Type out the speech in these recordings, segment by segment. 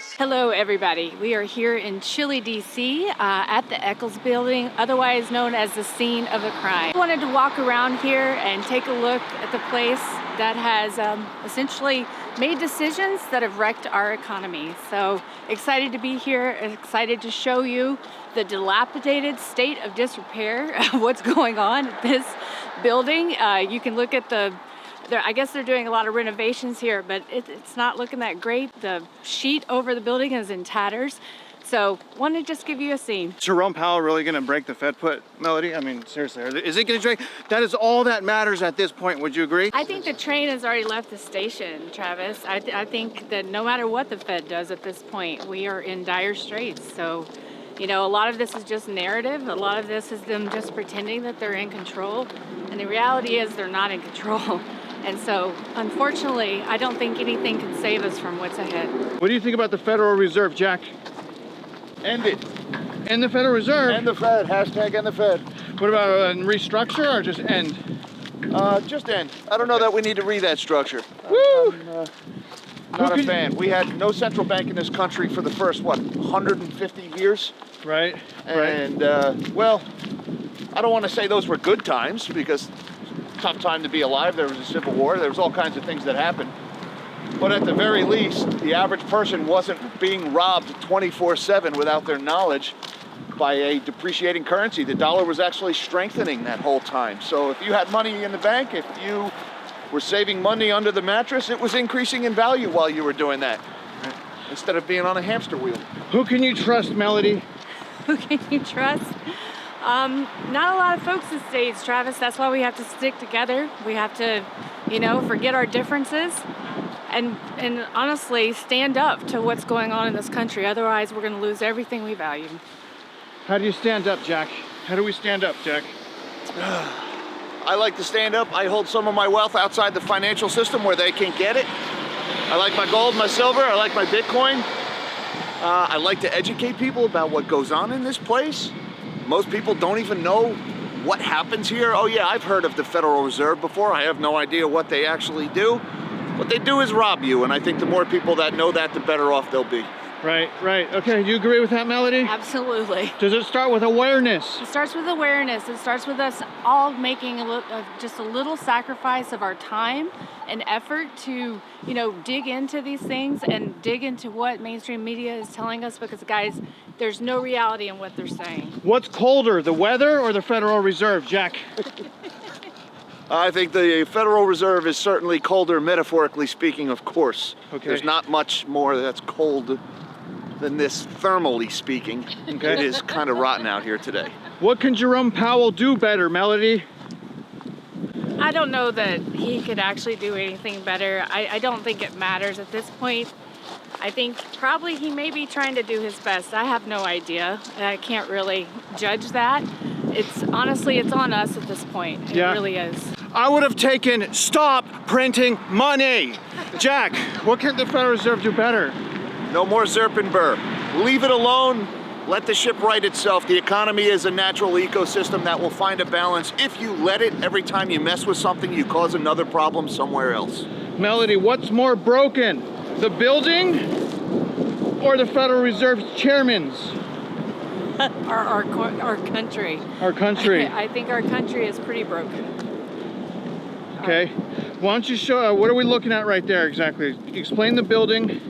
Hello, everybody. We are here in Chile, D.C. At the Eccles Building, otherwise known as the scene of the crime. I wanted to walk around here and take a look at the place that has essentially made decisions that have wrecked our economy. So excited to be here, excited to show you the dilapidated state of disrepair of what's going on at this building. You can look at I guess they're doing a lot of renovations here, but it's not looking that great. The sheet over the building is in tatters. So wanted to just give you a scene. Jerome Powell really gonna break the Fed put, Melody? I mean, seriously, is it gonna break? That is all that matters at this point, would you agree? I think the train has already left the station, Travis. I think that no matter what the Fed does at this point, we are in dire straits. So, you know, a lot of this is just narrative. A lot of this is them just pretending that they're in control. And the reality is they're not in control. And so, unfortunately, I don't think anything can save us from what's ahead. What do you think about the Federal Reserve, Jack? End it. And the Federal Reserve? End the Fed. Hashtag end the Fed. What about restructure or just end? Just end. I don't know that we need to read that structure. Woo! I'm not a fan. We had no central bank in this country for the first, 150 years? Right. And, well, I don't want to say those were good times because tough time to be alive. There was a civil war. There was all kinds of things that happened. But at the very least, the average person wasn't being robbed 24/7 without their knowledge by a depreciating currency. The dollar was actually strengthening that whole time. So if you had money in the bank, if you were saving money under the mattress, it was increasing in value while you were doing that, instead of being on a hamster wheel. Who can you trust, Melody? Who can you trust? Not a lot of folks these days, Travis. That's why we have to stick together. We have to, forget our differences and honestly stand up to what's going on in this country. Otherwise, we're going to lose everything we value. How do you stand up, Jack? How do we stand up, Jack? I like to stand up. I hold some of my wealth outside the financial system where they can't get it. I like my gold, my silver. I like my Bitcoin. I like to educate people about what goes on in this place. Most people don't even know what happens here. Oh yeah, I've heard of the Federal Reserve before. I have no idea what they actually do. What they do is rob you, and I think the more people that know that, the better off they'll be. Right. Okay, do you agree with that, Melody? Absolutely. Does it start with awareness? It starts with awareness. It starts with us all making just a little sacrifice of our time and effort to, dig into these things and dig into what mainstream media is telling us, because, guys, there's no reality in what they're saying. What's colder, the weather or the Federal Reserve, Jack? I think the Federal Reserve is certainly colder, metaphorically speaking, of course. Okay. There's not much more that's cold than this, thermally speaking. Okay. It is kind of rotten out here today. What can Jerome Powell do better, Melody? I don't know that he could actually do anything better. I don't think it matters at this point. I think probably he may be trying to do his best. I have no idea. I can't really judge that. It's on us at this point. It really is. I would have taken stop printing money. Jack, what can the Federal Reserve do better? No more Zerp and Burr. Leave it alone. Let the ship right itself. The economy is a natural ecosystem that will find a balance. If you let it, every time you mess with something, you cause another problem somewhere else. Melody, what's more broken? The building or the Federal Reserve chairman's? Our country. Our country. I think our country is pretty broken. Okay. Why don't you show, what are we looking at right there exactly? Explain the building.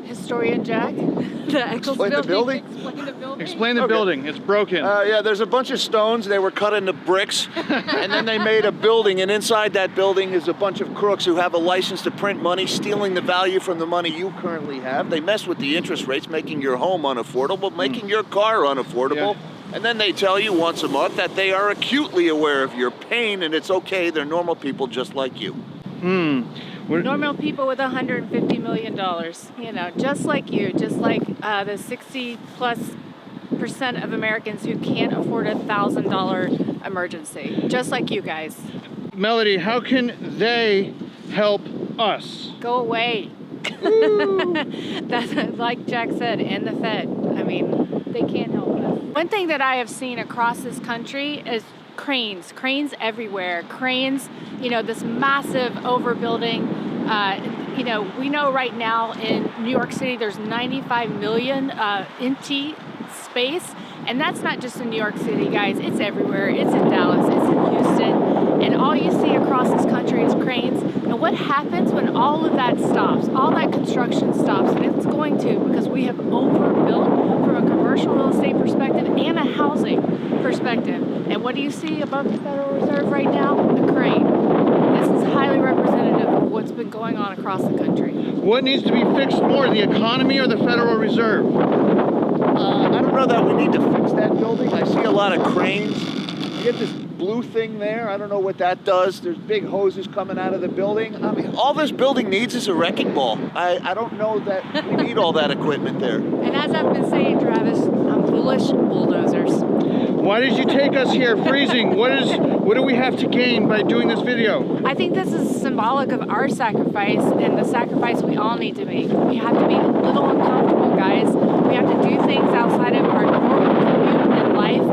Historian Jack, the Eccles Explain the building? Explain the building. Explain the building. It's broken. Yeah, there's a bunch of stones. They were cut into bricks, and then they made a building, and inside that building is a bunch of crooks who have a license to print money, stealing the value from the money you currently have. They mess with the interest rates, making your home unaffordable, making your car unaffordable. Yeah. And then they tell you once a month that they are acutely aware of your pain, and it's okay, they're normal people just like you. Normal people with $150 million, just like you, just like the 60+% of Americans who can't afford a $1,000 emergency, just like you guys. Melody, how can they help us? Go away. That's like Jack said, and the Fed. I mean, they can't help us. One thing that I have seen across this country is cranes everywhere. Cranes, this massive overbuilding You know, we know right now in New York City there's 95 million empty space, and that's not just in New York City, guys. It's everywhere. It's in Dallas, it's in Houston, and all you see across this country is cranes. And what happens when all of that stops, all that construction stops, and it's going to, because we have overbuilt from a commercial real estate perspective and a housing perspective. And what do you see above the Federal Reserve right now? A crane. This is highly representative of what's been going on across the country. What needs to be fixed more, the economy or the Federal Reserve? I don't know that we need to fix that building. I see a lot of cranes. You get this blue thing there. I don't know what that does. There's big hoses coming out of the building. I mean, all this building needs is a wrecking ball. I don't know that we need all that equipment there. And as I've been saying, Travis, I'm bullish bulldozers. Why did you take us here freezing? What do we have to gain by doing this video? I think this is symbolic of our sacrifice and the sacrifice we all need to make. We have to be a little uncomfortable, guys. We have to do things outside of our normal commute in life,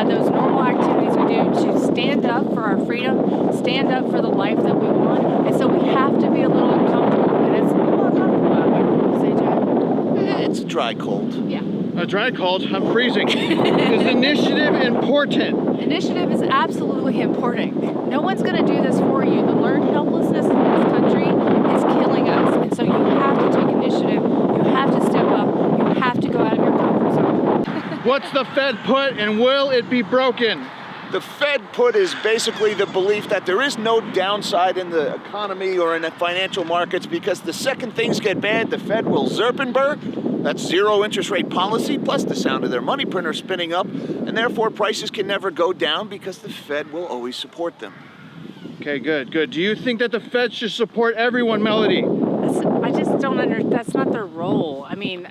those normal activities we do to stand up for our freedom, stand up for the life that we want. And so we have to be a little uncomfortable. And it's a little uncomfortable out here. What do you say, Jack? It's a dry cold. Yeah. A dry cold, I'm freezing. Is initiative important? Initiative is absolutely important. No one's going to do this for you. The learned helplessness in this country is killing us. And so you have to take initiative. You have to step up. You have to go out of your comfort zone. What's the Fed put and will it be broken? The Fed put is basically the belief that there is no downside in the economy or in the financial markets, because the second things get bad, the Fed will Zerpenberg. That's zero interest rate policy, plus the sound of their money printer spinning up, and therefore prices can never go down because the Fed will always support them. Okay, good. Do you think that the Fed should support everyone, Melody? I just don't understand. That's not their role. I mean,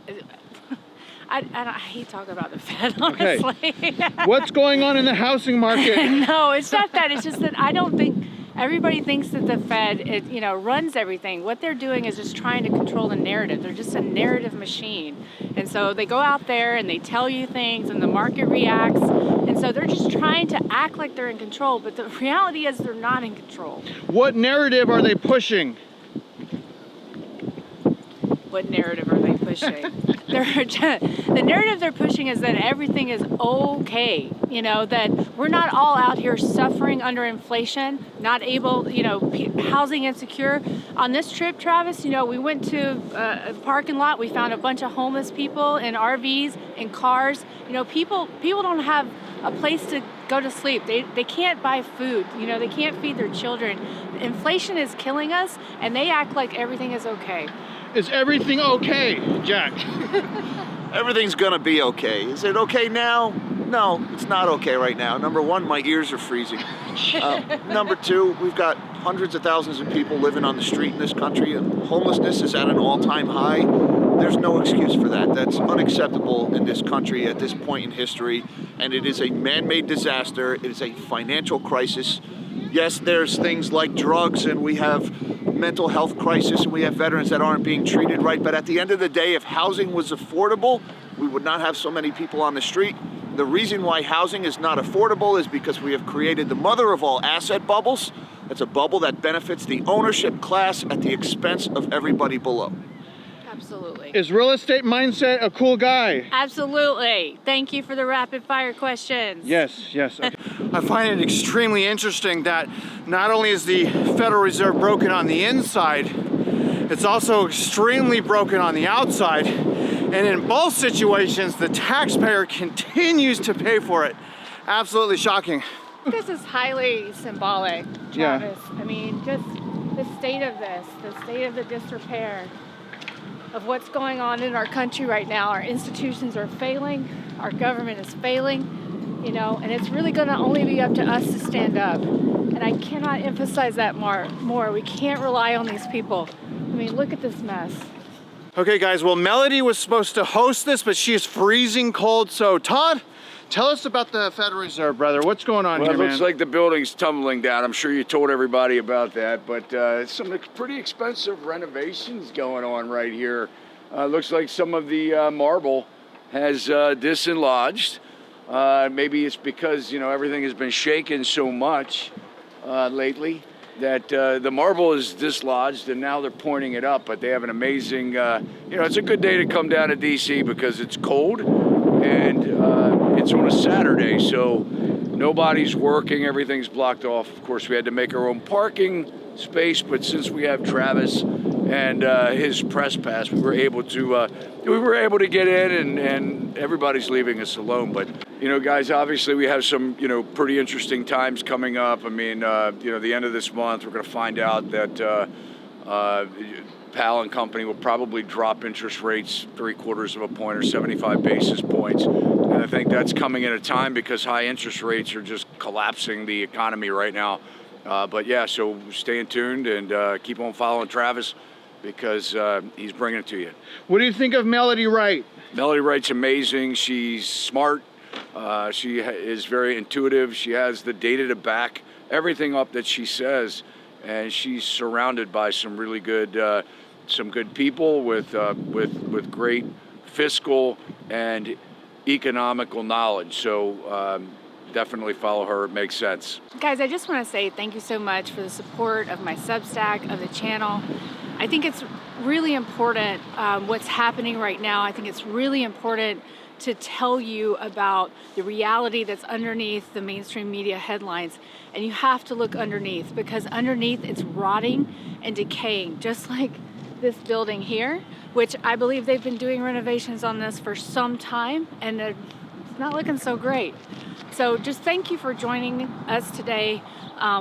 I hate talking about the Fed, honestly. Okay. What's going on in the housing market? No, it's not that. It's just that I don't think everybody thinks that the Fed, runs everything. What they're doing is just trying to control the narrative. They're just a narrative machine. And so they go out there and they tell you things and the market reacts. And so they're just trying to act like they're in control, but the reality is they're not in control. What narrative are they pushing? What narrative are they pushing? The narrative they're pushing is that everything is okay, that we're not all out here suffering under inflation, not able, housing insecure. On this trip, Travis, we went to a parking lot. We found a bunch of homeless people in RVs, in cars. People don't have a place to go to sleep. They can't buy food. They can't feed their children. Inflation is killing us, and they act like everything is okay. Is everything okay, Jack? Everything's gonna be okay. Is it okay now? No, it's not okay right now. Number one, my ears are freezing. Number two, we've got hundreds of thousands of people living on the street in this country, and homelessness is at an all-time high. There's no excuse for that. That's unacceptable in this country at this point in history, and it is a man-made disaster. It is a financial crisis. Yes, there's things like drugs, and we have mental health crisis, and we have veterans that aren't being treated right. But at the end of the day, if housing was affordable, we would not have so many people on the street. The reason why housing is not affordable is because we have created the mother of all asset bubbles. It's a bubble that benefits the ownership class at the expense of everybody below. Absolutely. Is real estate mindset a cool guy? Absolutely. Thank you for the rapid fire questions. Yes. Okay. I find it extremely interesting that not only is the Federal Reserve broken on the inside, it's also extremely broken on the outside. And in both situations, the taxpayer continues to pay for it. Absolutely shocking. This is highly symbolic, Travis. Yeah. I mean, just the state of this, the state of the disrepair of what's going on in our country right now. Our institutions are failing, our government is failing, and it's really gonna only be up to us to stand up. And I cannot emphasize that more. We can't rely on these people. I mean, look at this mess. Okay guys, well Melody was supposed to host this, but she is freezing cold. So Todd, tell us about the Federal Reserve, brother. What's going on here, Well, it looks man? like the building's tumbling down. I'm sure you told everybody about that, but some pretty expensive renovations going on right here. Looks like some of the marble has dislodged. Maybe it's because, everything has been shaken so much lately. that the marble is dislodged and now they're pointing it up, but they have an amazing, it's a good day to come down to DC because it's cold and it's on a Saturday, so nobody's working, everything's blocked off. Of course, we had to make our own parking space, but since we have Travis and his press pass, we were able to get in, and everybody's leaving us alone. But guys, obviously we have some pretty interesting times coming up. I mean, the end of this month, we're going to find out that Powell and company will probably drop interest rates 3/4 of a point or 75 basis points. And I think that's coming at a time because high interest rates are just collapsing the economy right now. But yeah, so stay tuned and keep on following Travis because he's bringing it to you. What do you think of Melody Wright? Melody Wright's amazing. She's smart. She is very intuitive. She has the data to back everything up that she says, and she's surrounded by some really good, some good people with great fiscal and economical knowledge. So definitely follow her. It makes sense. Guys, I just want to say thank you so much for the support of my Substack, of the channel. I think it's really important what's happening right now. I think it's really important to tell you about the reality that's underneath the mainstream media headlines. And you have to look underneath, because underneath it's rotting and decaying, just like this building here, which I believe they've been doing renovations on this for some time, and it's not looking so great. So just thank you for joining us today.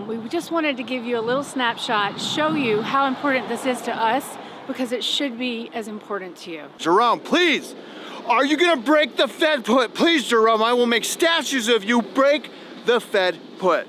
We just wanted to give you a little snapshot, show you how important this is to us, because it should be as important to you. Jerome, please, are you gonna break the Fed put? Please, Jerome, I will make statues of you. Break the Fed put.